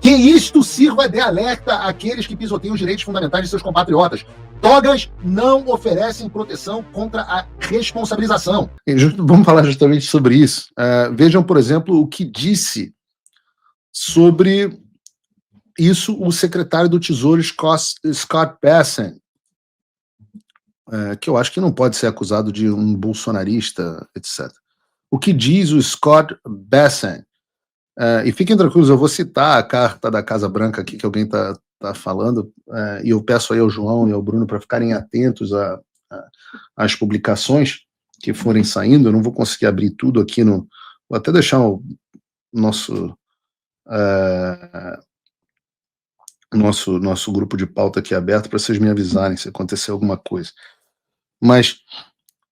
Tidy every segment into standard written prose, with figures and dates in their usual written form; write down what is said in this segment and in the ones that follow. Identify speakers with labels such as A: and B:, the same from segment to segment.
A: Que isto sirva de alerta àqueles que pisoteiam os direitos fundamentais de seus compatriotas. Togas não oferecem proteção contra a responsabilização. Vamos falar justamente sobre isso. Vejam, por exemplo, o que disse sobre isso o secretário do Tesouro Scott Bessent, que eu acho que não pode ser acusado de um bolsonarista, etc. O que diz o Scott Bessent? E fiquem tranquilos, eu vou citar a carta da Casa Branca aqui que alguém está falando, e eu peço aí ao João e ao Bruno para ficarem atentos às publicações que forem saindo. Eu não vou conseguir abrir tudo aqui no... Vou até deixar o nosso grupo de pauta aqui aberto para vocês me avisarem se acontecer alguma coisa. Mas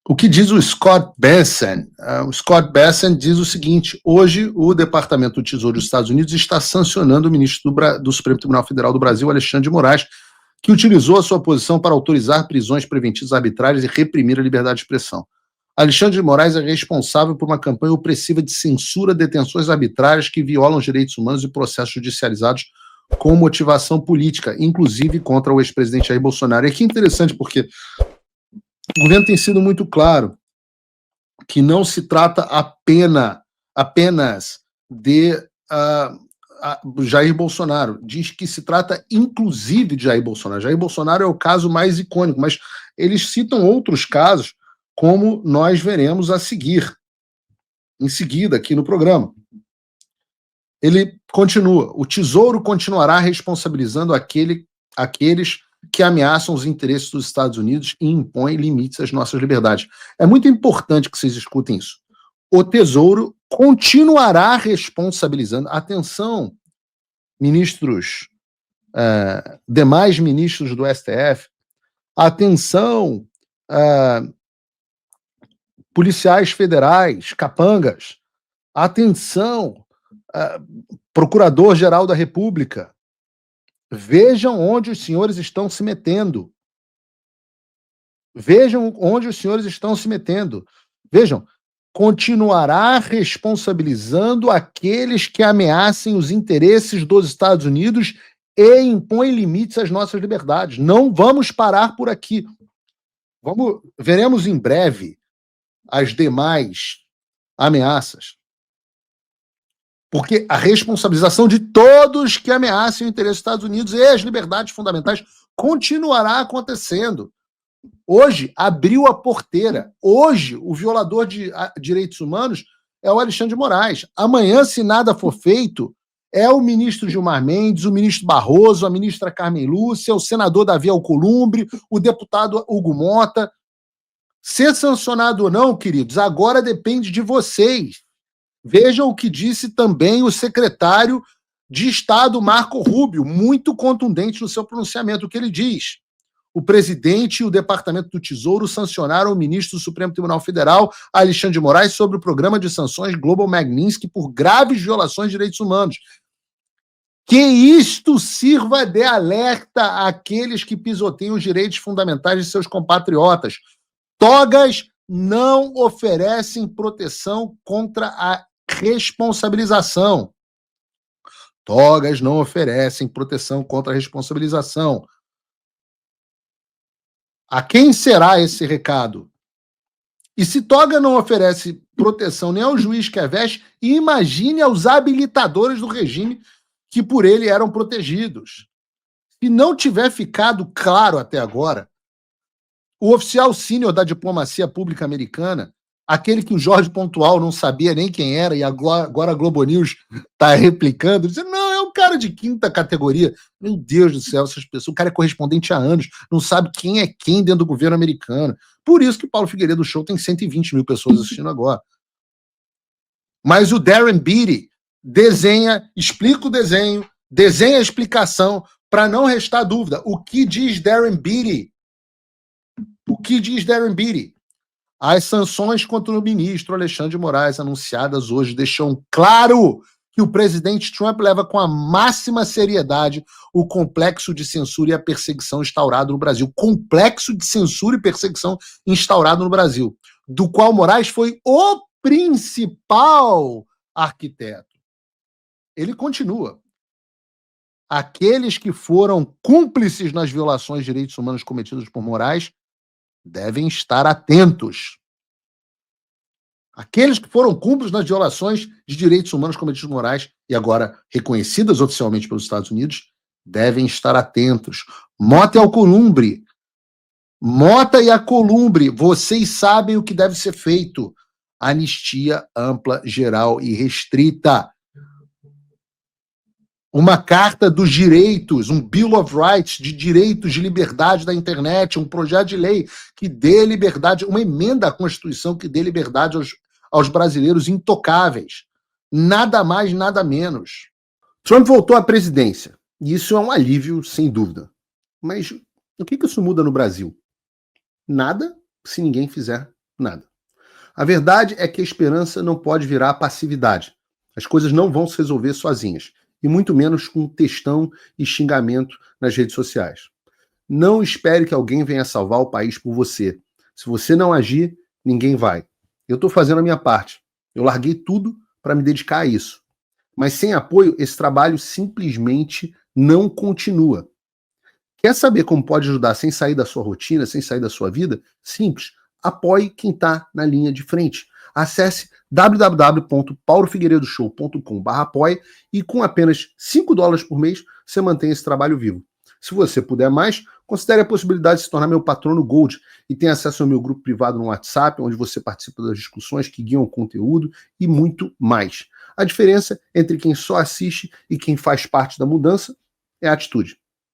A: o que diz o Scott Bessent? O Scott Bessent diz o seguinte: hoje o Departamento do Tesouro dos Estados Unidos está sancionando o ministro do Supremo Tribunal Federal do Brasil, Alexandre de Moraes, que utilizou a sua posição para autorizar prisões preventivas arbitrárias e reprimir a liberdade de expressão. Alexandre de Moraes é responsável por uma campanha opressiva de censura, detenções arbitrárias que violam os direitos humanos e processos judicializados com motivação política, inclusive contra o ex-presidente Jair Bolsonaro. E aqui é interessante porque o governo tem sido muito claro que não se trata apenas de Jair Bolsonaro. Diz que se trata inclusive de Jair Bolsonaro. Jair Bolsonaro é o caso mais icônico, mas eles citam outros casos, como nós veremos em seguida aqui no programa. Ele continua: o Tesouro continuará responsabilizando aqueles que ameaçam os interesses dos Estados Unidos e impõem limites às nossas liberdades. É muito importante que vocês escutem isso. O Tesouro continuará responsabilizando. Atenção, ministros, demais ministros do STF. Atenção, policiais federais, capangas. Atenção, Procurador-Geral da República. Vejam onde os senhores estão se metendo. Vejam onde os senhores estão se metendo. Vejam, continuará responsabilizando aqueles que ameacem os interesses dos Estados Unidos e impõem limites às nossas liberdades. Não vamos parar por aqui. Veremos em breve as demais ameaças. Porque a responsabilização de todos que ameacem o interesse dos Estados Unidos e as liberdades fundamentais continuará acontecendo. Hoje, abriu a porteira. Hoje, o violador de direitos humanos é o Alexandre de Moraes. Amanhã, se nada for feito, é o ministro Gilmar Mendes, o ministro Barroso, a ministra Carmen Lúcia, o senador Davi Alcolumbre, o deputado Hugo Mota. Ser sancionado ou não, queridos, agora depende de vocês. Vejam o que disse também o secretário de Estado, Marco Rubio, muito contundente no seu pronunciamento. O que ele diz? O presidente e o Departamento do Tesouro sancionaram o ministro do Supremo Tribunal Federal, Alexandre de Moraes, sobre o programa de sanções Global Magnitsky por graves violações de direitos humanos. Que isto sirva de alerta àqueles que pisoteiam os direitos fundamentais de seus compatriotas. Togas não oferecem proteção contra a responsabilização. Togas não oferecem proteção contra a responsabilização. A quem será esse recado? E se toga não oferece proteção nem ao juiz que a veste, imagine aos habilitadores do regime que por ele eram protegidos. Se não tiver ficado claro até agora, o oficial sênior da diplomacia pública americana, aquele que o Jorge Pontual não sabia nem quem era e agora a Globo News está replicando, dizendo, não, é um cara de quinta categoria. Meu Deus do céu, essas pessoas, o cara é correspondente há anos, não sabe quem é quem dentro do governo americano. Por isso que o Paulo Figueiredo Show tem 120 mil pessoas assistindo agora. Mas o Darren Beattie desenha, explica o desenho, desenha a explicação para não restar dúvida. O que diz Darren Beattie? O que diz Darren Beattie? As sanções contra o ministro Alexandre de Moraes anunciadas hoje deixam claro que o presidente Trump leva com a máxima seriedade o complexo de censura e a perseguição instaurado no Brasil. Complexo de censura e perseguição instaurado no Brasil, do qual Moraes foi o principal arquiteto. Ele continua. aqueles que foram cúmplices nas violações de direitos humanos cometidas por Moraes devem estar atentos. Aqueles que foram cúmplices nas violações de direitos humanos cometidos por Moraes e agora reconhecidas oficialmente pelos Estados Unidos devem estar atentos. Mota e Alcolumbre, vocês sabem o que deve ser feito. Anistia ampla, geral e restrita. Uma carta dos direitos, um Bill of Rights de direitos de liberdade da internet, um projeto de lei que dê liberdade, uma emenda à Constituição que dê liberdade aos brasileiros intocáveis. Nada mais, nada menos. Trump voltou à presidência. E isso é um alívio, sem dúvida. Mas o que isso muda no Brasil? Nada, se ninguém fizer nada. A verdade é que a esperança não pode virar passividade. As coisas não vão se resolver sozinhas. E muito menos com textão e xingamento nas redes sociais. Não espere que alguém venha salvar o país por você. Se você não agir, ninguém vai. Eu estou fazendo a minha parte. Eu larguei tudo para me dedicar a isso. Mas sem apoio, esse trabalho simplesmente não continua. Quer saber como pode ajudar sem sair da sua rotina, sem sair da sua vida? Simples. Apoie quem está na linha de frente. Acesse www.paulofigueiredoshow.com/apoie e com apenas $5 por mês você mantém esse trabalho vivo. Se você puder mais, considere a possibilidade de se tornar meu patrono Gold e tenha acesso ao meu grupo privado no WhatsApp, onde você participa das discussões que guiam o conteúdo e muito mais. A diferença entre quem só assiste e quem faz parte da mudança é a atitude.